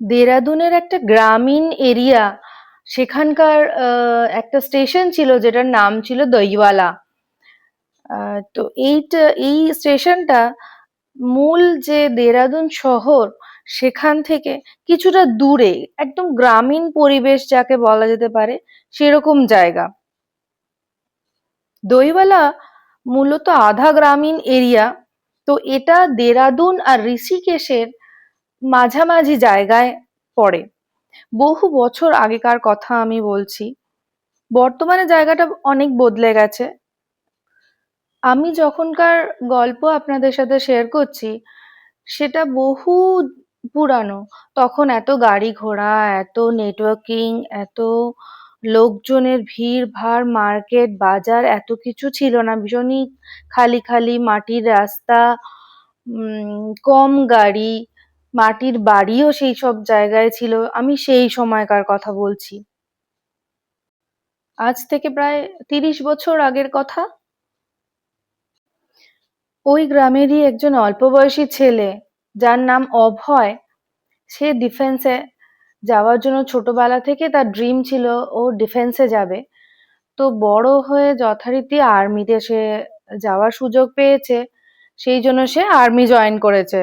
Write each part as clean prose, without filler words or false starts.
দেরাদুনের একটা গ্রামীণ এরিয়া, সেখানকার একটা স্টেশন ছিল যেটার নাম ছিল দইওয়ালা। তো এই স্টেশনটা মূল যে দেরাদুন শহর সেখান থেকে কিছুটা দূরে, একদম গ্রামীণ পরিবেশ যাকে বলা যেতে পারে সেরকম জায়গা। দইওয়ালা মূলত আধা গ্রামীণ এরিয়া। তো এটা দেরাদুন আর ঋষিকেশের মাঝামাঝি জায়গায় পড়ে। বহু বছর আগেকার কথা আমি বলছি। বর্তমানে জায়গাটা অনেক বদলে গেছে। আমি যখনকার গল্প আপনাদের সাথে শেয়ার করছি সেটা বহু পুরানো। তখন এত গাড়ি ঘোড়া, এত নেটওয়ার্কিং, এত লোকজনের ভিড় ভাড়, মার্কেট বাজার এত কিছু ছিল না। ভীষণই খালি খালি মাটির রাস্তা, কম গাড়ি, মাটির বাড়িও সেই সব জায়গায় ছিল। আমি সেই সময়কার কথা বলছি, আজ থেকে প্রায় 30 বছর আগের কথা। ওই গ্রামেরই একজন অল্প বয়সী ছেলে, যার নাম অভয়, সে ডিফেন্সে যাওয়ার জন্য ছোটবেলা থেকে তার ড্রিম ছিল ও ডিফেন্সে যাবে। তো বড় হয়ে যথারীতি আর্মিতে সে যাওয়ার সুযোগ পেয়েছে, সেই জন্য সে আর্মি জয়েন করেছে।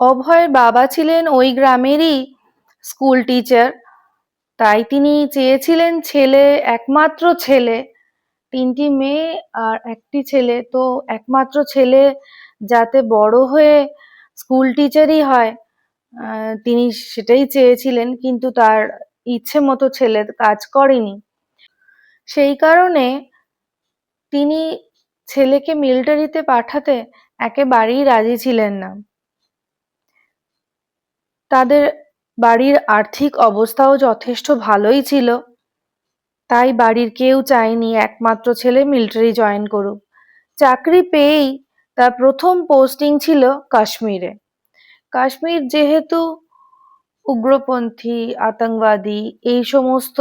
অভয়ের বাবা ছিলেন ওই গ্রামেরই স্কুল টিচার। তাই তিনি চেয়েছিলেন ছেলে, একমাত্র ছেলে, 3টি মেয়ে আর একটি ছেলে, তো একমাত্র ছেলে যাতে বড় হয়ে স্কুল টিচারই হয়, তিনি সেটাই চেয়েছিলেন। কিন্তু তার ইচ্ছে মতো ছেলে কাজ করেনি। সেই কারণে তিনি ছেলেকে মিলিটারিতে পাঠাতে একেবারেই রাজি ছিলেন না। তাদের বাড়ির আর্থিক অবস্থাও যথেষ্ট ভালোই ছিল, তাই বাড়ির কেউ চায়নি একমাত্র ছেলে মিলিটারি জয়েন করুক। চাকরি পেয়েই তার প্রথম পোস্টিং ছিল কাশ্মীরে। কাশ্মীর যেহেতু উগ্রপন্থী, আতঙ্কবাদী, এই সমস্ত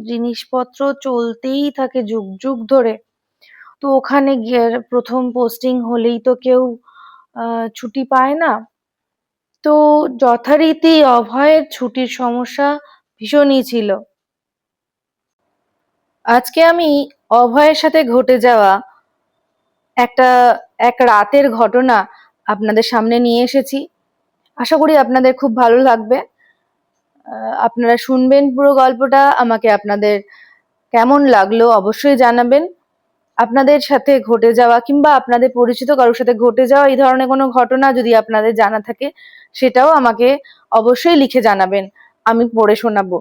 জিনিসপত্র চলতেই থাকে যুগ যুগ ধরে, তো ওখানে গিয়ে প্রথম পোস্টিং হলেই তো কেউ ছুটি পায় না। তো যথারীতি অভয়ের ছুটির সমস্যা ভীষণই ছিল। আজকে আমি অভয়ের সাথে ঘটে যাওয়া একটা এক রাতের ঘটনা আপনাদের সামনে নিয়ে এসেছি। আশা করি আপনাদের খুব ভালো লাগবে। আপনারা শুনবেন পুরো গল্পটা, আমাকে আপনাদের কেমন লাগলো অবশ্যই জানাবেন। আপনাদের সাথে ঘটে যাওয়া কিংবা আপনাদের পরিচিত কারোর সাথে ঘটে যাওয়া এই ধরনের কোনো ঘটনা যদি আপনাদের জানা থাকে, সেটাও আমাকে অবশ্যই লিখে জানাবেন, আমি পড়ে শোনাবো।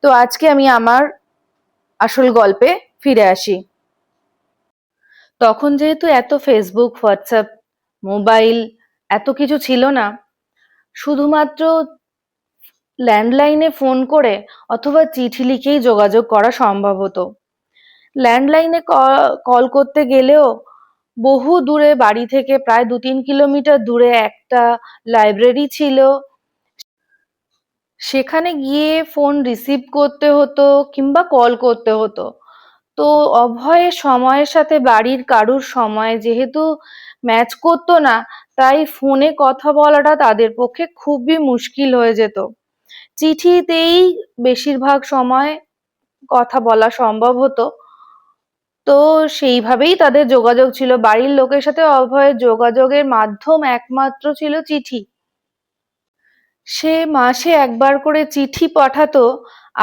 তো আজকে আমি আমার আসল গল্পে ফিরে আসি। তখন যেহেতু এত ফেসবুক, হোয়াটসঅ্যাপ, মোবাইল এত কিছু ছিল না, শুধুমাত্র ল্যান্ডলাইনে ফোন করে অথবা চিঠি লিখেই যোগাযোগ করা সম্ভব হতো। ল্যান্ডলাইনে কল করতে গেলেও বহু দূরে, বাড়ি থেকে প্রায় 2-3 কিলোমিটার দূরে একটা লাইব্রেরি ছিল, সেখানে গিয়ে ফোন রিসিভ করতে হতো কিংবা কল করতে হতো। তো অভয়ের সময়ের সাথে বাড়ির কারুর সময় যেহেতু ম্যাচ করতো না, তাই ফোনে কথা বলাটা তাদের পক্ষে খুবই মুশকিল হয়ে যেত। চিঠিতেই বেশিরভাগ সময় কথা বলা সম্ভব হতো। তো সেইভাবেই তাদের যোগাযোগ ছিল। বাড়ির লোকের সাথে অভয়ের যোগাযোগের মাধ্যম একমাত্র ছিল চিঠি। সে মাসে একবার করে চিঠি পাঠাতো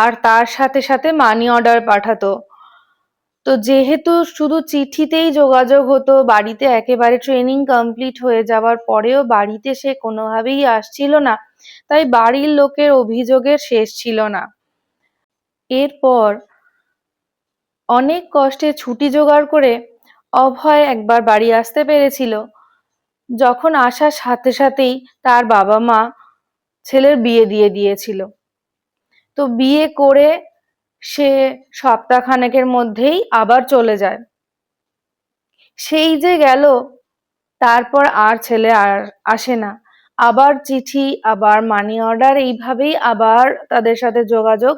আর তার সাথে সাথে মানি অর্ডার পাঠাতো। তো যেহেতু শুধু চিঠিতেই যোগাযোগ হতো, বাড়িতে একেবারে ট্রেনিং কমপ্লিট হয়ে যাওয়ার পরেও বাড়িতে সে কোনোভাবেই আসছিল না, তাই বাড়ির লোকের অভিযোগের শেষ ছিল না। এরপর অনেক কষ্টে ছুটি জোগাড় করে অভয় একবার বাড়ি আসতে পেরেছিল। যখন আসার সাথে সাথেই তার বাবা মা ছেলের বিয়ে দিয়ে দিয়েছিল। তো বিয়ে করে সে সপ্তাহখানেকের মধ্যেই আবার চলে যায়। সেই যে গেল, তারপর আর ছেলে আর আসে না। আবার চিঠি, আবার মানি অর্ডার, এইভাবেই আবার তাদের সাথে যোগাযোগ।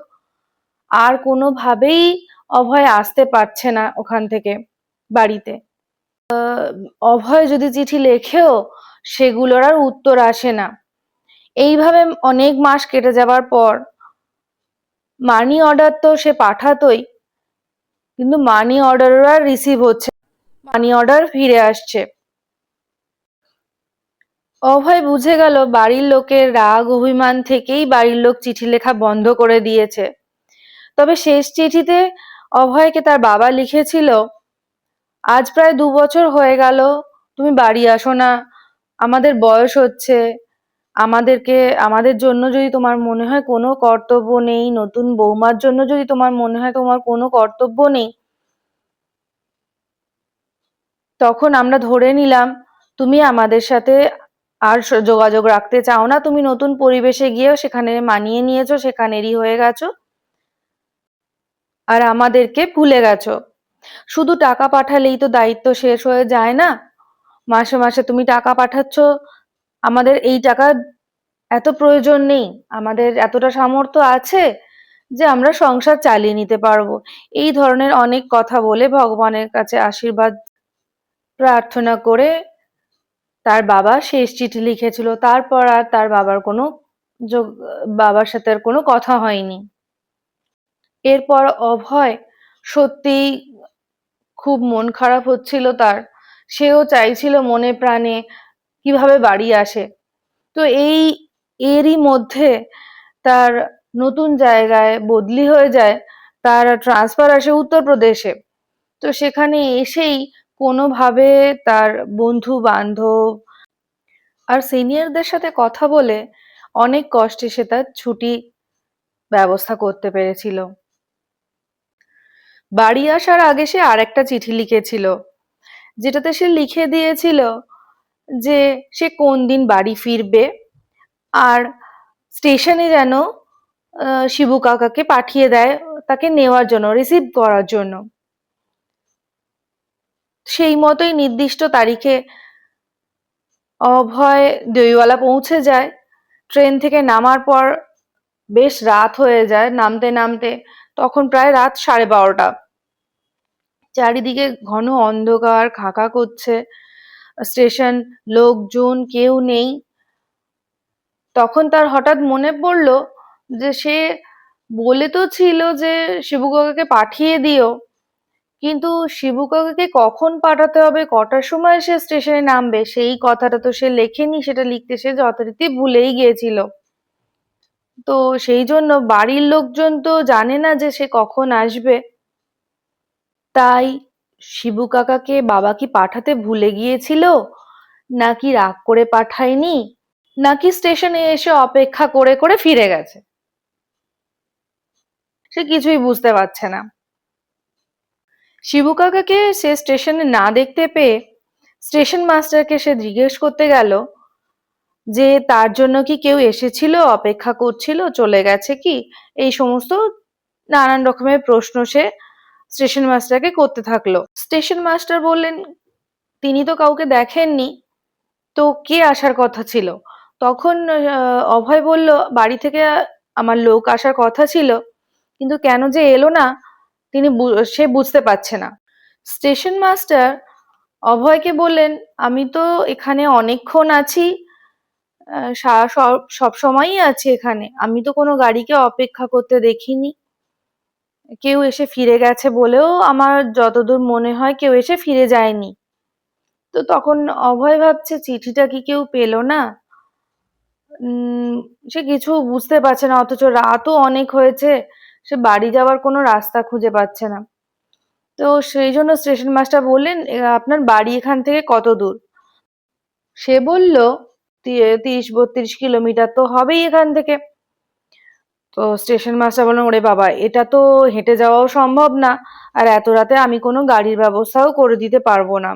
আর কোনোভাবেই অভয় আসতে পারছে না ওখান থেকে বাড়িতে। অভয় যদি চিঠি লেখেও সেগুলোর আর উত্তর আসে না। এইভাবে অনেক মাস কেটে যাবার পর মানি অর্ডার তো সে পাঠাতোই, কিন্তু মানি অর্ডার আর রিসিভ হচ্ছে, মানি অর্ডার ফিরে আসছে। অভয় বুঝে গেল বাড়ির লোকের রাগ অভিমান থেকেই বাড়ির লোক চিঠি লেখা বন্ধ করে দিয়েছে। তবে শেষ চিঠিতে অভয়কে তার বাবা লিখেছিল, আজ প্রায় 2 বছর হয়ে গেল তুমি বাড়ি আসো না, আমাদের বয়স হচ্ছে, আমাদের জন্য যদি তোমার মনে হয় কোনো কর্তব্য নেই, নতুন বৌমার জন্য যদি তোমার মনে হয় তোমার কোনো কর্তব্য নেই, তখন আমরা ধরে নিলাম তুমি আমাদের সাথে আর যোগাযোগ রাখতে চাও না, তুমি নতুন পরিবেশে গিয়েও সেখানে মানিয়ে নিয়েছো, সেখানেরই হয়ে গেছো, আর আমাদেরকে ভুলে গেছো। শুধু টাকা পাঠালেই তো দায়িত্ব শেষ হয়ে যায় না, মাসে মাসে তুমি টাকা পাঠাচ্ছ, আমাদের এই টাকা এত প্রয়োজন নেই, আমাদের এতটা সামর্থ্য আছে যে আমরা সংসার চালিয়ে নিতে পারবো। এই ধরনের অনেক কথা বলে ভগবানের কাছে আশীর্বাদ প্রার্থনা করে তার বাবা শেষ চিঠি লিখেছিল। তারপর আর তার বাবার সাথে আর কোনো কথা হয়নি। এরপর অভয় সত্যিই খুব মন খারাপ হচ্ছিল তার, সেও চাইছিল মনে প্রাণে কিভাবে বাড়ি আসে। তো এরই মধ্যে তার নতুন জায়গায় বদলি হয়ে যায়, তার ট্রান্সফার আসে উত্তরপ্রদেশে। তো সেখানে এসেই কোনোভাবে তার বন্ধু বান্ধব আর সিনিয়রদের সাথে কথা বলে অনেক কষ্টে সে তার ছুটি ব্যবস্থা করতে পেরেছিল। বাড়ি আসার আগে সে আরেকটা চিঠি লিখেছিল, যেটাতে সে লিখে দিয়েছিল যে সে কোন দিন বাড়ি ফিরবে, আর স্টেশনে যেন শিবু কাকাকে পাঠিয়ে দেয় তাকে নেওয়ার জন্য, রিসিভ করার জন্য। সেই মতোই নির্দিষ্ট তারিখে অভয় দইওয়ালা পৌঁছে যায়। ট্রেন থেকে নামার পর বেশ রাত হয়ে যায় নামতে নামতে, তখন প্রায় রাত 12:30। চারিদিকে ঘন অন্ধকার খাকা করছে, স্টেশন, লোকজন কেউ নেই। তখন তার হঠাৎ মনে পড়ল যে সে বলে তো ছিল যে শিবু কাকাকে পাঠিয়ে দিও, কিন্তু শিবু কাকাকে কখন পাঠাতে হবে, কটার সময় সে স্টেশনে নামবে, সেই কথাটা তো সে লেখেনি, সেটা লিখতে সে যথারীতি ভুলেই গিয়েছিল। তো সেই জন্য বাড়ির লোকজন তো জানে না যে সে কখন আসবে, তাই শিবু কাকাকে বাবা কি পাঠাতে ভুলে গিয়েছিল, নাকি রাগ করে পাঠায়নি, নাকি স্টেশনে এসে অপেক্ষা করে করে ফিরে গেছে, সে কিছুই বুঝতে পারছে না। শিবু কাকাকে সে স্টেশনে না দেখতে পেয়ে স্টেশন মাস্টারকে সে জিজ্ঞেস করতে গেল যে তার জন্য কি কেউ এসেছিল, অপেক্ষা করছিল, চলে গেছে কি, এই সমস্ত নানান রকমের প্রশ্ন সে স্টেশন মাস্টারকে করতে থাকলো। স্টেশন মাস্টার বললেন তিনি তো কাউকে দেখেননি, তো কে আসার কথা ছিল। তখন অভয় বলল বাড়ি থেকে আমার লোক আসার কথা ছিল, কিন্তু কেন যে এলো না সে বুঝতে পারছে না। স্টেশন মাস্টার অভয়কে বললেন আমি তো এখানে অনেকক্ষণ আছি, সব সময়ই আছি এখানে, আমি তো কোনো গাড়িকে অপেক্ষা করতে দেখিনি, কেউ এসে ফিরে গেছে বলেও আমার যতদূর মনে হয় কেউ এসে ফিরে যায়নি। তো তখন অভয় ভাবছে চিঠিটা কি কেউ পেলো না, সে কিছু বুঝতে পারছে না, অথচ রাতও অনেক হয়েছে, সে বাড়ি যাওয়ার কোনো রাস্তা খুঁজে পাচ্ছে না। তো সেই জন্য স্টেশন মাস্টার বললেন আপনার বাড়ি এখান থেকে কত দূর। সে বলল 30-32 কিলোমিটার তো হবেই এখান থেকে। তো স্টেশন মাস্টার বললেন ওরে বাবা, এটা তো হেঁটে যাওয়াও সম্ভব না, আর এত রাতে আমি কোনো গাড়ির ব্যবস্থাও করে দিতে পারবো না।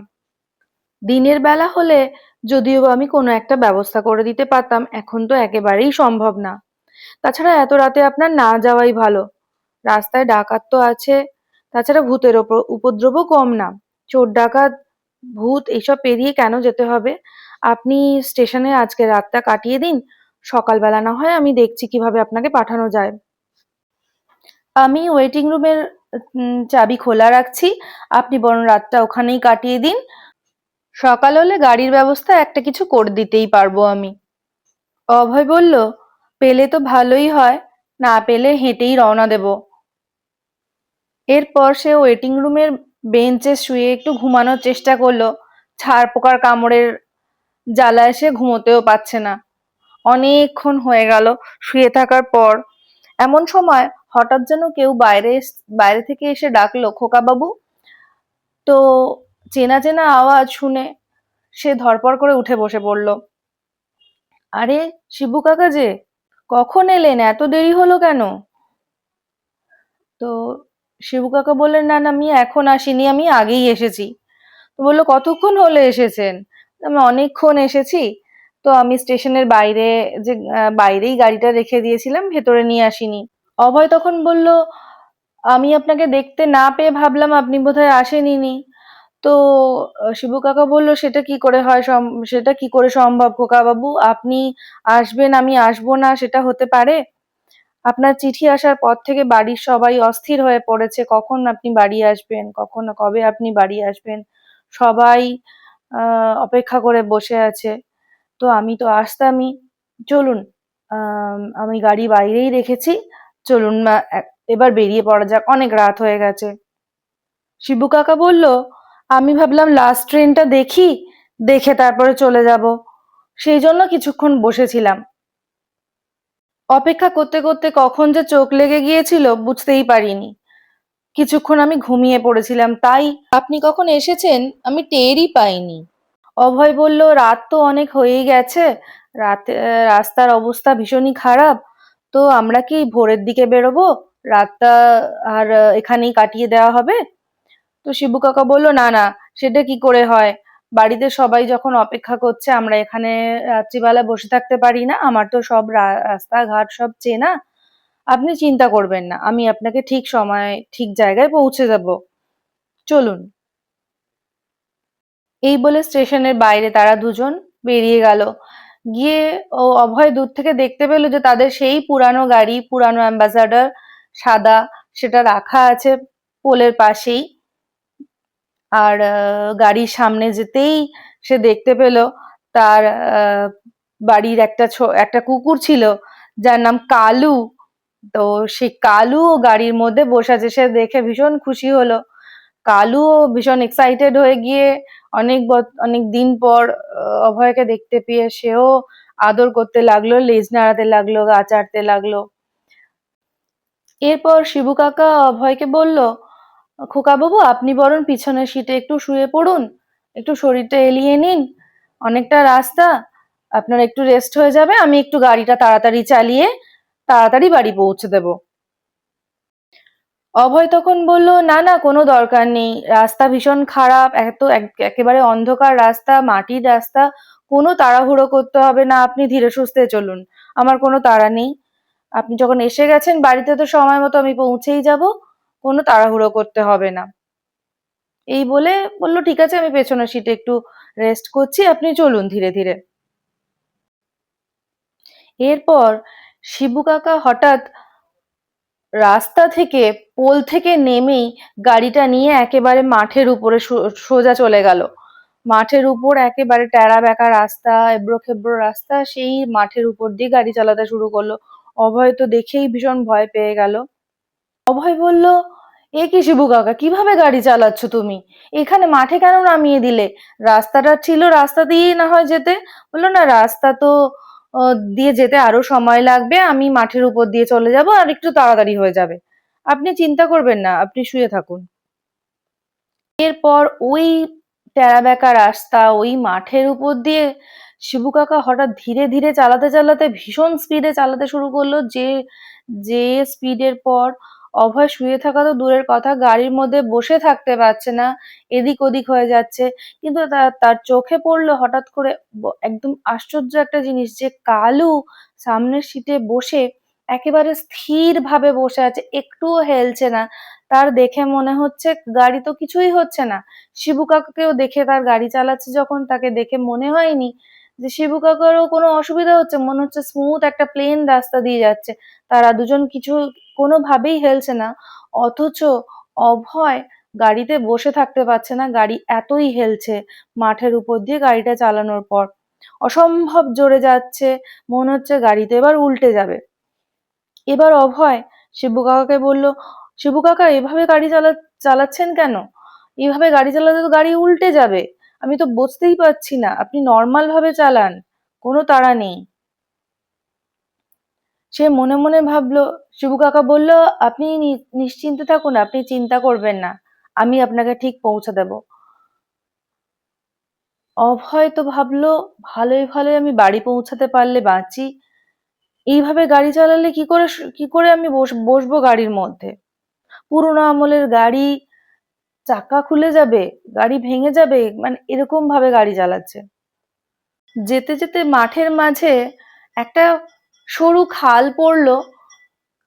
দিনের বেলা হলে যদিও আমি কোনো একটা ব্যবস্থা করে দিতে পারতাম, এখন তো একেবারেই সম্ভব না। তাছাড়া এত রাতে আপনার না যাওয়াই ভালো, রাস্তায় ডাকাত তো আছে, তাছাড়া ভূতের উপদ্রবও কম না, চোর ডাকাত ভূত এইসব পেরিয়ে কেন যেতে হবে, আপনি স্টেশনে আজকে রাতটা কাটিয়ে দিন, সকালবেলা না হয় আমি দেখছি কিভাবে আপনাকে পাঠানো যায়। আমি ওয়েটিং রুমের চাবি খোলা রাখছি, আপনি বরং রাতটা ওখানেই কাটিয়ে দিন, সকাল হলে গাড়ির ব্যবস্থা একটা কিছু করে দিতেই পারবো আমি। অভয় বলল, পেলে তো ভালোই হয়, না পেলে হেঁটেই রওনা দেব। এরপর সে ওয়েটিং রুমের বেঞ্চে শুয়ে একটু ঘুমানোর চেষ্টা করলো। ছাড় পোকার কামড়ের জ্বালায় সে ঘুমোতেও পারছে না। অনেকক্ষণ হয়ে গেল শুয়ে থাকার পর। এমন সময় হঠাৎ যেন কেউ বাইরে থেকে এসে ডাকলো, খোকা বাবু। তো চেনা চেনা আওয়াজ শুনে সে ধড়পড় করে উঠে বসে পড়ল। আরে, শিবু কাকা যে! কখন এলেন? এত দেরি হলো কেন? তো শিবু কাকা বললেন, না না, আমি এখন আসিনি, আমি আগেই এসেছি। তো বললো, কতক্ষণ হলে এসেছেন? আমি অনেকক্ষণ এসেছি। তো আমি স্টেশনের বাইরে যে বাইরেই গাড়িটা রেখে দিয়েছিলাম, ভেতরে নিয়ে আসিনি। অভয় তখন বলল, আমি আপনাকে দেখতে না পেয়ে ভাবলাম আপনি বোধহয় আসেনইনি। তো শিবু কাকা বলল, সেটা কি করে সম্ভব খোকা বাবু? আপনি আসবেন আমি আসবো না, সেটা হতে পারে? আপনার চিঠি আসার পর থেকে বাড়ির সবাই অস্থির হয়ে পড়েছে, কখন আপনি বাড়ি আসবেন, কবে আপনি বাড়ি আসবেন। সবাই অপেক্ষা করে বসে আছে। তো আমি তো আসতামই। চলুন, আমি গাড়ি বাইরেই রেখেছি। চলুন এবার বেরিয়ে পড়া যাক, অনেক রাত হয়ে গেছে। শিবু কাকা বলল, আমি ভাবলাম লাস্ট ট্রেনটা দেখি, দেখে তারপরে চলে যাব। সেই জন্য কিছুক্ষণ বসেছিলাম। অপেক্ষা করতে করতে কখন যে চোখ লেগে গিয়েছিল বুঝতেই পারিনি। কিছুক্ষণ আমি ঘুমিয়ে পড়েছিলাম, তাই আপনি কখন এসেছেন আমি টেরই পাইনি। অভয় বলল, রাত তো অনেক হয়েই গেছে, রাস্তার অবস্থা ভীষণই খারাপ। তো আমরা কি ভোরের দিকে বেরোবো? রাতটা আর এখানেই কাটিয়ে দেওয়া হবে? তো শিবু কাকা বলল, না না, সেটা কি করে হয়? বাড়িতে সবাই যখন অপেক্ষা করছে, আমরা এখানে রাত্রিবেলা বসে থাকতে পারি না? আমার তো সব রাস্তাঘাট সব চেনা। আপনি চিন্তা করবেন না, আমি আপনাকে ঠিক সময়ে ঠিক জায়গায় পৌঁছে দেব। চলুন। এই বলে স্টেশনের বাইরে তারা দুজন বেরিয়ে গেল। গিয়ে অভয় দূর থেকে দেখতে পেল যে তাদের সেই পুরানো গাড়ি, পুরানো অ্যাম্বাসাডর, সাদা, সেটা রাখা আছে পোলের পাশেই। আর গাড়ির সামনে যেতেই সে দেখতে পেল তার বাড়ির একটা কুকুর ছিল, যার নাম কালু। তো সেই কালুও গাড়ির মধ্যে বসে আছে। সে দেখে ভীষণ খুশি হলো। কালুও ভীষণ এক্সাইটেড হয়ে গিয়ে অনেক দিন পর অভয়কে দেখতে পেয়ে সেও আদর করতে লাগলো, লেজ নাড়াতে লাগলো, গা চাটতে লাগলো। এরপর শিবু কাকা অভয়কে বলল, খোকা বাবু, আপনি বরং পিছনের সিটে একটু শুয়ে পড়ুন, একটু শরীরটা এলিয়ে নিন, অনেকটা রাস্তা, আপনার একটু রেস্ট হয়ে যাবে, আমি একটু গাড়িটা তাড়াতাড়ি চালিয়ে তাড়াতাড়ি বাড়ি পৌঁছে দেব। অভয় তখন বলল, না না, কোনো দরকার নেই, রাস্তা ভীষণ খারাপ, একেবারে অন্ধকার রাস্তা, মাটির রাস্তা, কোনো তাড়াহুড়ো করতে হবে না, আপনি ধীরে সুস্থে চলুন, আমার কোনো তাড়া নেই। আপনি যখন এসে গেছেন বাড়িতে তো সময় মতো আমি পৌঁছেই যাব, কোনো তাড়াহুড়ো করতে হবে না। এই বলে বলল, ঠিক আছে, আমি পেছনের সিটে একটু রেস্ট করছি, আপনি চলুন ধীরে ধীরে। এরপর শিবু কাকা হঠাৎ রাস্তা থেকে, পোল থেকে নেমেই গাড়িটা নিয়ে একেবারে মাঠের উপরে সোজা চলে গেল। মাঠের উপর একেবারে ট্যাড়া ব্যাকা রাস্তা, এবড়ো খেবড়ো রাস্তা, সেই মাঠের উপর দিয়ে গাড়ি চালাতে শুরু করলো। অভয় তো দেখেই ভীষণ ভয় পেয়ে গেল। অভয় বলল, এ কি শিবু কাকা, কিভাবে গাড়ি চালাচ্ছ তুমি? এখানে মাঠে কেন নামিয়ে দিলে? রাস্তাটা ছিল, রাস্তা দিয়েই না হয় যেতে। বললো, না, রাস্তা তো দিয়ে যেতে আরো সময় লাগবে, আমি মাঠের উপর দিয়ে চলে যাব, আর একটু তাড়াতাড়ি হয়ে যাবে। আপনি চিন্তা করবেন না, আপনি শুয়ে থাকুন। এরপর ওই টেরা বেঁকা রাস্তা, ওই মাঠের উপর দিয়ে শিবু কাকা হঠাৎ ধীরে ধীরে চালাতে চালাতে ভীষণ স্পিডে চালাতে শুরু করলো। যে যে স্পিডের পর অভয় শুয়ে থাকা তো দূরের কথা, গাড়ির মধ্যে বসে থাকতে পারছে না, এদিক ওদিক হয়ে যাচ্ছে। কিন্তু তার চোখে পড়লো হঠাৎ করে একদম আশ্চর্য একটা জিনিস, যে কালু সামনের সিটে বসে একেবারে স্থির ভাবে বসে আছে, একটুও হেলছে না। তার দেখে মনে হচ্ছে গাড়ি তো কিছুই হচ্ছে না। শিবু কাকাকেও দেখে, তার গাড়ি চালাচ্ছে যখন, তাকে দেখে মনে হয়নি যে শিবু কাকারও কোনো অসুবিধা হচ্ছে, মনে হচ্ছে স্মুথ একটা প্লেন রাস্তা দিয়ে যাচ্ছে। তারা দুজন কোনোভাবেই হেলছে না। অথচ অভয় গাড়িতে বসে থাকতে পারছে না, গাড়ি এতই হেলছে মাঠের উপর দিয়ে গাড়িটা চালানোর পর। অসম্ভব জোরে যাচ্ছে, মনে হচ্ছে গাড়িতে এবার উল্টে যাবে। এবার অভয় শিবু কাকাকে বলল, শিবু কাকা এভাবে গাড়ি চালাচ্ছেন কেন? এভাবে গাড়ি চালালে তো গাড়ি উল্টে যাবে। আমি তো বুঝতেই পারছি না, আপনি নর্মাল ভাবে চালান, কোনো তাড়া নেই। সে মনে মনে ভাবলো। শিবু কাকা বলল, আপনি নিশ্চিন্তে থাকুন, আপনি চিন্তা করবেন না, আমি আপনাকে ঠিক পৌঁছে দেব। অভয় তো ভাবলো, ভালোই ভালোই আমি বাড়ি পৌঁছাতে পারলে বাঁচি, এইভাবে গাড়ি চালালে কি করে আমি বসবো গাড়ির মধ্যে? পুরোনো আমলের গাড়ি, চাকা খুলে যাবে, গাড়ি ভেঙে যাবে, মানে এরকম ভাবে গাড়ি চালাচ্ছে। যেতে যেতে মাঠের মাঝে একটা সরু খাল পড়লো,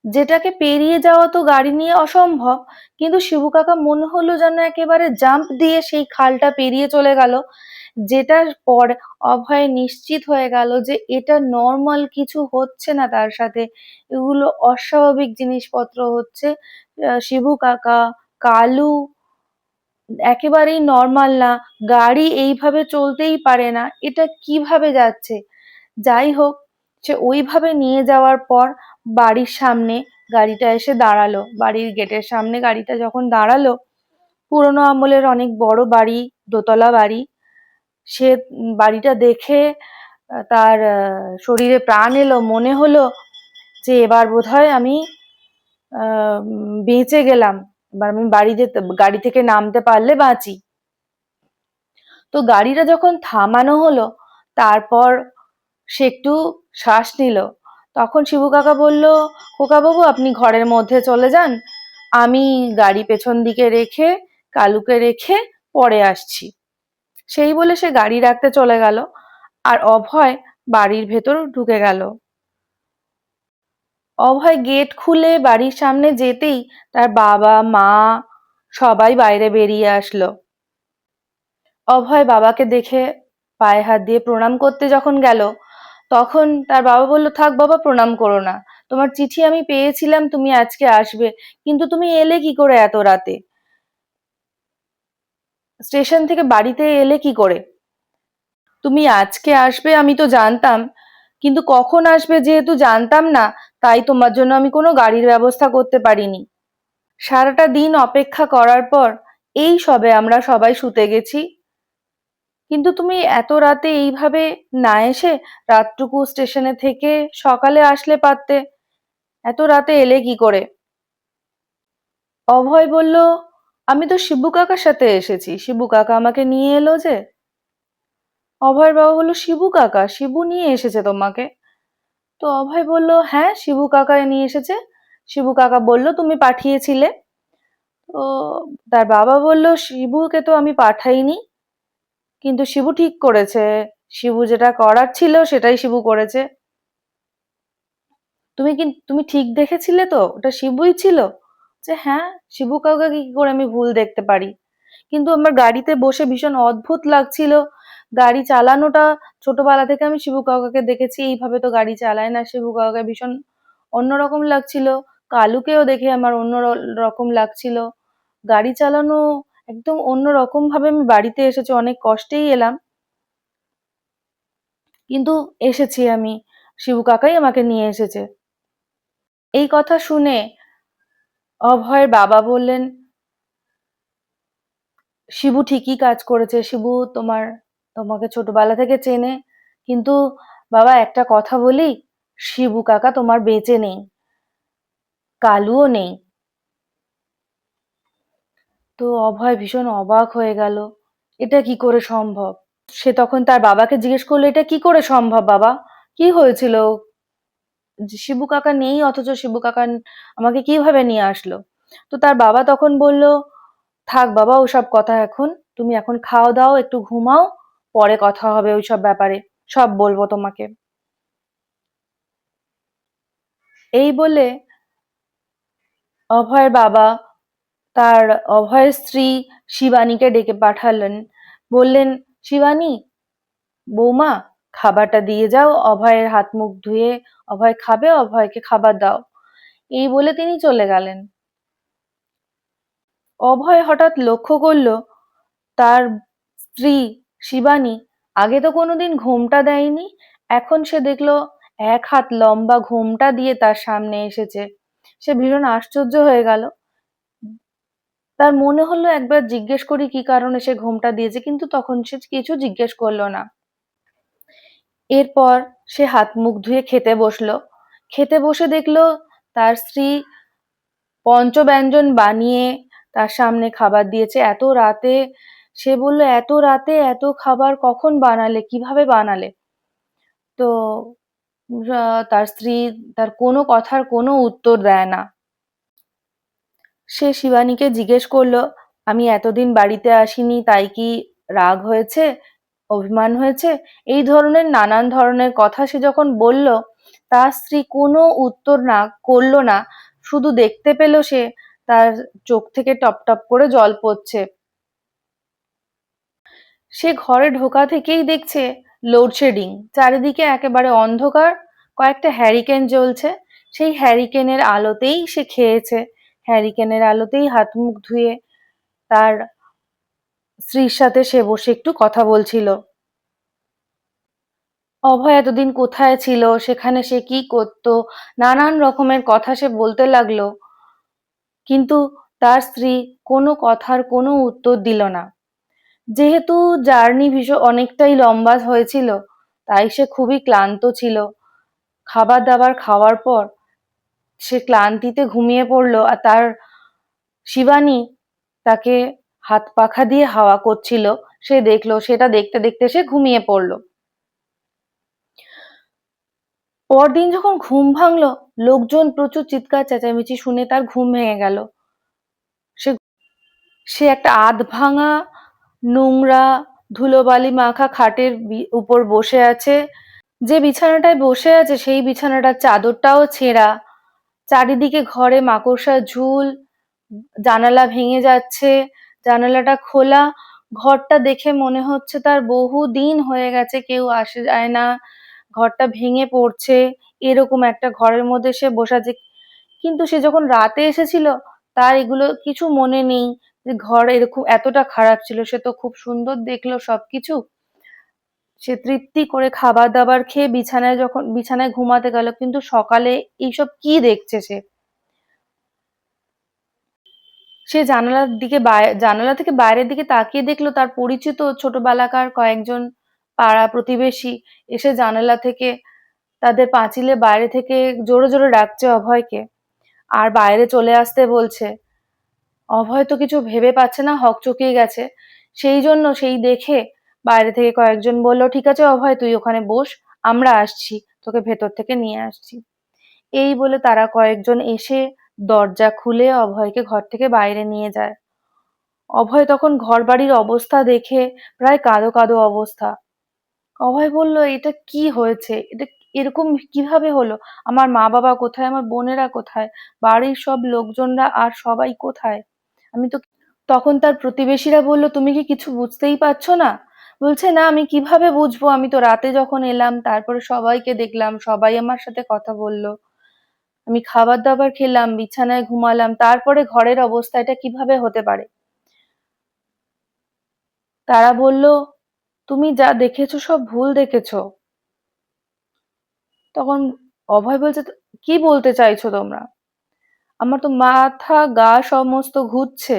যেটাকে পেরিয়ে যাওয়া তো গাড়ি নিয়ে অসম্ভব, কিন্তু শিবু কাকা মনে হলো যেন একেবারে জাম্প দিয়ে সেই খালটা পেরিয়ে চলে গেল। যেটার পর অভয় নিশ্চিত হয়ে গেল যে এটা নর্মাল কিছু হচ্ছে না তার সাথে, এগুলো অস্বাভাবিক জিনিসপত্র হচ্ছে। শিবু কাকা, কালু একেবারেই নর্মাল না, গাড়ি এইভাবে চলতেই পারে না, এটা কিভাবে যাচ্ছে? যাই হোক, সে ওইভাবে নিয়ে যাওয়ার পর বাড়ির সামনে গাড়িটা এসে দাঁড়ালো। বাড়ির গেটের সামনে গাড়িটা যখন দাঁড়ালো, পুরোনো আমলের অনেক বড় বাড়ি, দোতলা বাড়ি। সে বাড়িটা দেখে তার শরীরে প্রাণ এলো, মনে হলো যে এবার বোধহয় আমি বেঁচে গেলাম, এবার আমি গাড়ি থেকে নামতে পারলে বাঁচি। তো গাড়িটা যখন থামানো হলো, তারপর সে একটু শ্বাস নিল। তখন শিবু কাকা বলল, খোকা বাবু আপনি ঘরের মধ্যে চলে যান, আমি গাড়ি পেছন দিকে রেখে, কালুকে রেখে পরে আসছি। সেই বলে সে গাড়ি রাখতে চলে গেল, আর অভয় বাড়ির ভেতর ঢুকে গেল। অভয় গেট খুলে বাড়ির সামনে যেতেই তার বাবা মা সবাই বাইরে বেরিয়ে আসলো। অভয় বাবাকে দেখে পায়ে হাত দিয়ে প্রণাম করতে যখন গেল, তখন তার বাবা বলল, থাক বাবা, প্রণাম করো না, তোমার চিঠি আমি পেয়েছিলাম তুমি আজকে আসবে, কিন্তু তুমি এলে কি করে এত রাতে? স্টেশন থেকে বাড়িতে এলে কি করে? তুমি আজকে আসবে আমি তো জানতাম, কিন্তু কখন আসবে যেহেতু জানতাম না, তাই তোমার জন্য আমি কোনো গাড়ির ব্যবস্থা করতে পারিনি। সারাটা দিন অপেক্ষা করার পর এই সবে আমরা সবাই শুতে গেছি, কিন্তু তুমি এত রাতে এইভাবে না এসে রাতটুকু স্টেশনে থেকে সকালে আসলে পারতে, এত রাতে এলে কি করে? অভয় বলল, আমি তো শিবু কাকার সাথে এসেছি, শিবু কাকা আমাকে নিয়ে এলো যে। অভয়ের বাবা বলল, শিবু কাকা, শিবু নিয়ে এসেছে তোমাকে? তো অভয় বলল, হ্যাঁ শিবু কাকা নিয়ে এসেছে, শিবু কাকা বলল তুমি পাঠিয়েছিলে। তো তার বাবা বলল, শিবুকে তো আমি পাঠাইনি, কিন্তু শিবু ঠিক করেছে, শিবু যেটা করার ছিল সেটাই শিবু করেছে। তুমি ঠিক দেখেছিলে তো, ওটা শিবুই ছিল? যে হ্যাঁ, শিবু কাউকে কি করে আমি ভুল দেখতে পারি? কিন্তু আমার গাড়িতে বসে ভীষণ অদ্ভুত লাগছিল, গাড়ি চালানোটা ছোটবেলা থেকে আমি শিবু কাকাকে দেখেছি, এইভাবে তো গাড়ি চালায় না, শিবু কাকাকে ভীষণ অন্যরকম লাগছিল। কালুকেও দেখে আমার অন্য রকম লাগছিল। গাড়ি চালানো একদম অন্যরকম ভাবে আমি বাড়িতে এসেছি, অনেক কষ্টেই এলাম, কিন্তু এসেছি আমি, শিবু কাকাই আমাকে নিয়ে এসেছে। এই কথা শুনে অভয়ের বাবা বললেন, শিবু ঠিকই কাজ করেছে, শিবু তোমাকে ছোটবেলা থেকে চেনে, কিন্তু বাবা একটা কথা বলি, শিবু কাকা তোমার বেঁচে নেই, কালুও নেই। তো অভয় ভীষণ অবাক হয়ে গেল, এটা কি করে সম্ভব? সে তখন তার বাবাকে জিজ্ঞেস করলো, এটা কি করে সম্ভব বাবা, কি হয়েছিল? যে শিবু কাকা নেই অথচ শিবু কাকা আমাকে কিভাবে নিয়ে আসলো? তো তার বাবা তখন বলল, থাক বাবা ওসব কথা, এখন তুমি এখন খাও দাও, একটু ঘুমাও, পরে কথা হবে ওইসব ব্যাপারে, সব বলবো তোমাকে। এই বলে অভয়ের বাবা তার অভয়ের স্ত্রী শিবানীকে ডেকে পাঠালেন, বললেন, শিবানী, বৌমা, খাবারটা দিয়ে যাও, অভয়ের হাত মুখ ধুয়ে অভয় খাবে, অভয়কে খাবার দাও। এই বলে তিনি চলে গেলেন। অভয় হঠাৎ লক্ষ্য করল তার স্ত্রী শিবানী আগে তো কোনোদিন ঘোমটা দেয়নি, এখন সে দেখলো 1 হাত লম্বা ঘোমটা দিয়ে তার সামনে এসেছে। সে ভীষণ আশ্চর্য হয়ে গেল। তার মনে হলো একবার জিজ্ঞেস করি কি কারণে সে ঘোমটা দিয়েছে, কিন্তু তখন সে কিছু জিজ্ঞেস করলো না। এরপর সে হাত মুখ ধুয়ে খেতে বসলো। খেতে বসে দেখলো তার স্ত্রী পঞ্চব্যঞ্জন বানিয়ে তার সামনে খাবার দিয়েছে এত রাতে। সে বলল, এত রাতে এত খাবার কখন বানালে, কিভাবে বানালে? তো তার স্ত্রী তার কোনো কথার কোনো উত্তর দেয় না। সে শিবানীকে জিজ্ঞেস করলো, আমি এতদিন বাড়িতে আসিনি তাই কি রাগ হয়েছে, অভিমান হয়েছে? এই ধরনের নানান ধরনের কথা সে যখন বলল, তার স্ত্রী কোনো উত্তর না করলো না, শুধু দেখতে পেল সে তার চোখ থেকে টপ টপ করে জল পড়ছে। সে ঘরে ঢোকা থেকেই দেখছে লোডশেডিং, চারিদিকে একেবারে অন্ধকার, কয়েকটা হ্যারিকেন জ্বলছে। সেই হ্যারিকেনের আলোতেই সে খেয়েছে, হ্যারিকেনের আলোতেই হাত মুখ ধুয়ে তার স্ত্রীর সাথে সে বসে একটু কথা বলছিল। অভয় এতদিন কোথায় ছিল, সেখানে সে কি করতো, নানান রকমের কথা সে বলতে লাগলো, কিন্তু তার স্ত্রী কোনো কথার কোনো উত্তর দিল না। যেহেতু জার্নি ভীষণ অনেকটাই লম্বা হয়েছিল, তাই সে খুবই ক্লান্ত ছিল। খাবার দাবার খাওয়ার পর সে ক্লান্তিতে ঘুমিয়ে পড়লো, আর তার শিবানী তাকে হাত পাখা দিয়ে হাওয়া করছিল, সে দেখলো, সেটা দেখতে দেখতে সে ঘুমিয়ে পড়লো। পরদিন যখন ঘুম ভাঙলো, লোকজন প্রচুর চিৎকার চেঁচামেচি শুনে তার ঘুম ভেঙে গেল। সে সে একটা আধ ভাঙা নোংরা ধুলোবালি মাখা খাটের উপর বসে আছে। যে বিছানাটায় বসে আছে সেই বিছানাটার চাদরটাও ছেঁড়া। চারিদিকে ঘরে মাকড়সার ঝুল, জানালা ভেঙে যাচ্ছে, জানালাটা খোলা। ঘরটা দেখে মনে হচ্ছে তার বহু দিন হয়ে গেছে কেউ আসে যায় না, ঘরটা ভেঙে পড়ছে, এরকম একটা ঘরের মধ্যে সে বসে আছে। কিন্তু সে যখন রাতে এসেছিল, তার এগুলো কিছু মনে নেই যে ঘর এরকম এতটা খারাপ ছিল। সে তো খুব সুন্দর দেখলো সবকিছু। সে তৃপ্তি করে খাবার দাবার খেয়ে বিছানায় ঘুমাতে গেল, কিন্তু সকালে এইসব কি দেখছে সে? সে জানালা থেকে বাইরের দিকে তাকিয়ে দেখলো তার পরিচিত ছোটবেলাকার কয়েকজন পাড়া প্রতিবেশী এসে জানালা থেকে তাদের পাঁচিলে বাইরে থেকে জোরে জোরে ডাকছে অভয়কে, আর বাইরে চলে আসতে বলছে। অভয় তো কিছু ভেবে পাচ্ছে না, হকচকিয়ে গেছে। সেই দেখে বাইরে থেকে কয়েকজন বলল, ঠিক আছে অভয়, তুই ওখানে বস, আমরা আসছি, তোকে ভেতর থেকে নিয়ে আসছি। এই বলে তারা কয়েকজন এসে দরজা খুলে অভয়কে ঘর থেকে বাইরে নিয়ে যায়। অভয় তখন ঘরবাড়ির অবস্থা দেখে প্রায় কাঁদো কাঁদো অবস্থা। অভয় বলল, এটা কি হয়েছে, এটা এরকম কিভাবে হলো? আমার মা বাবা কোথায়, আমার বোনেরা কোথায়, বাড়ির সব লোকজনরা আর সবাই কোথায়? আমি তো তখন তার প্রতিবেশীরা বলল, তুমি কি কিছু বুঝতেই পারছো না? বলছে, না আমি কিভাবে বুঝবো, আমি তো রাতে যখন এলাম তারপরে সবাইকে দেখলাম, সবাই আমার সাথে কথা বললো, আমি খাবার দাবার খেলাম, বিছানায় ঘুমালাম, তারপরে ঘরের অবস্থা এটা কিভাবে হতে পারে? তারা বলল, তুমি যা দেখেছো সব ভুল দেখেছো। তখন অভয় বলছে, কি বলতে চাইছো তোমরা? আমার তো মাথা গা সমস্ত ঘুরছে।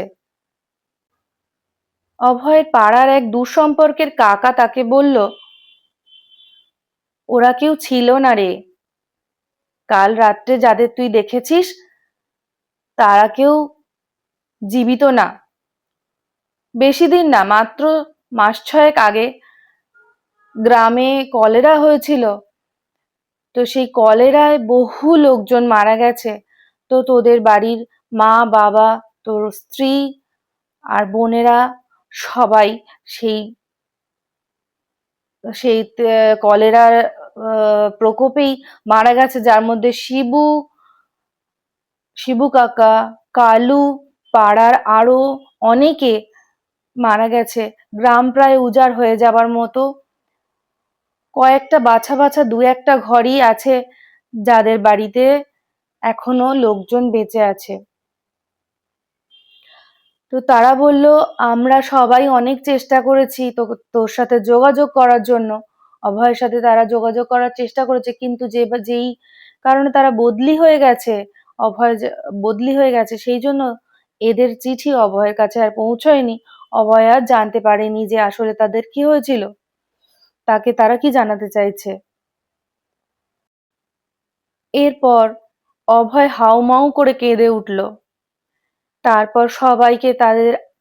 অভয়ের পাড়ার এক দূরসম্পর্কের কাকা তাকে বলল, ওরা কেউ ছিল না রে, কাল রাত্রে যাদের তুই দেখেছিস তারা কেউ জীবিত না। বেশি দিন না, মাত্র মাস ছয়েক আগে গ্রামে কলেরা হয়েছিল, তো সেই কলেরায় বহু লোকজন মারা গেছে। তো তোদের বাড়ির মা বাবা, তোর স্ত্রী আর বোনেরা সবাই সেই সেই কলেরার প্রকোপেই মারা গেছে, যার মধ্যে শিবু, শিবু কাকা, কালু, পাড়ার আরো অনেকে মারা গেছে। গ্রাম প্রায় উজাড় হয়ে যাবার মতো। কয়েকটা বাছা বাছা দু একটা ঘরই আছে যাদের বাড়িতে এখনো লোকজন বেঁচে আছে। তো তারা বলল, আমরা সবাই অনেক চেষ্টা করেছি তোর সাথে যোগাযোগ করার জন্য। অভয়ের সাথে তারা যোগাযোগ করার চেষ্টা করেছে, কিন্তু যেই কারণে তারা বদলি হয়ে গেছে, অভয় বদলি হয়ে গেছে, সেই জন্য এদের চিঠি অভয়ের কাছে আর পৌঁছয়নি। অভয় আর জানতে পারেনি যে আসলে তাদের কি হয়েছিল, তাকে তারা কি জানাতে চাইছে। এরপর অভয় হাউমাউ করে কেঁদে উঠল। তারপর সবাইকে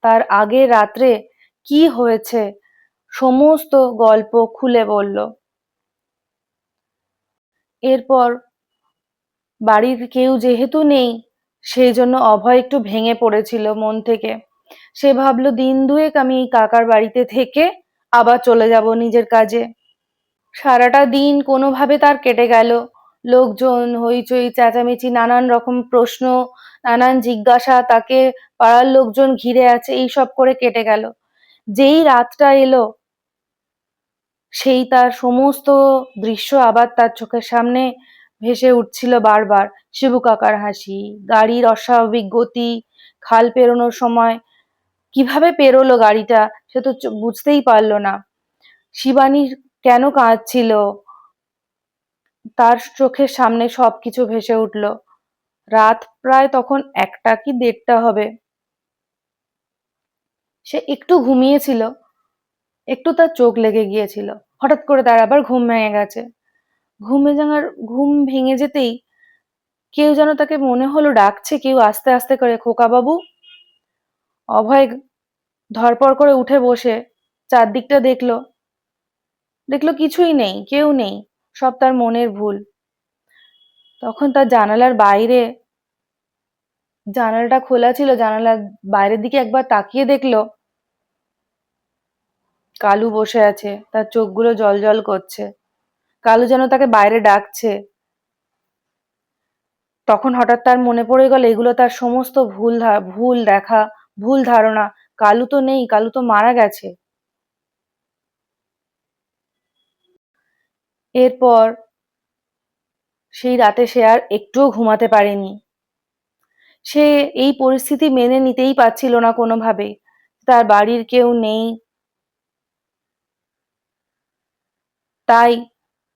তার আগের রাত্রে কি হয়েছে সমস্ত গল্প খুলে বলল। এরপর বাড়ির কেউ যেহেতু নেই, সেই জন্য অভয় একটু ভেঙে পড়েছিল মন থেকে। সে ভাবলো, দিন দুয়েক আমি এই কাকার বাড়িতে থেকে আবার চলে যাব নিজের কাজে। সারাটা দিন কোনোভাবে তার কেটে গেল। লোকজন, হইচই, চেঁচামেচি, নানান রকম প্রশ্ন, নানান জিজ্ঞাসা, তাকে পাড়ার লোকজন ঘিরে আছে, এই সব করে কেটে গেল। যেই রাতটা এলো, সেই তার সমস্ত দৃশ্য আবার তার চোখের সামনে ভেসে উঠছিল বারবার। শিবু কাকার হাসি, গাড়ির অস্বাভাবিক গতি, খাল পেরোনোর সময় কিভাবে পেরোলো গাড়িটা সে তো বুঝতেই পারলো না। শিবানী কেন কাঁদছিল, তার চোখের সামনে সবকিছু ভেসে উঠল। রাত প্রায় তখন 1টা কি 1:30 হবে। সে একটু ঘুমিয়েছিল, একটু তার চোখ লেগে গিয়েছিল। হঠাৎ করে তার আবার ঘুম ভেঙে গেছে। ঘুম ভেঙে যেতেই কেউ যেন তাকে মনে হলো ডাকছে, কেউ আস্তে আস্তে করে, খোকা বাবু। অভয় ধরপড় করে উঠে বসে চারদিকটা দেখলো, দেখলো কিছুই নেই, কেউ নেই, সব তার মনের ভুল। তখন তার জানালাটা খোলা ছিল, জানালার বাইরের দিকে একবার তাকিয়ে দেখলো কালু বসে আছে, তার চোখগুলো জ্বলজ্বল করছে। কালু যেন তাকে বাইরে ডাকছে। তখন হঠাৎ তার মনে পড়ে গেল এগুলো তার সমস্ত ভুল দেখা, ভুল ধারণা। কালু তো নেই, কালু তো মারা গেছে। এরপর সেই রাতে সে আর একটুও ঘুমাতে পারেনি। সে এই পরিস্থিতি মেনে নিতেই পারছিল না কোনোভাবেই। তার বাড়ির কেউ নেই, তাই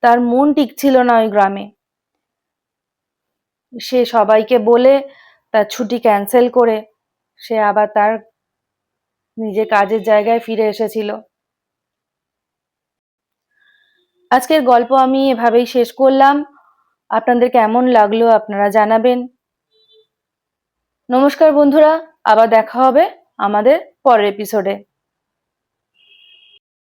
তার মন টিকছিল না ওই গ্রামে। সে সবাইকে বলে তার ছুটি ক্যান্সেল করে সে আবার তার নিজের কাজের জায়গায় ফিরে এসেছিল। আজকের গল্প আমি এভাবেই শেষ করলাম। আপনাদের কেমন লাগলো আপনারা জানাবেন। নমস্কার বন্ধুরা, আবার দেখা হবে আমাদের পরের এপিসোডে।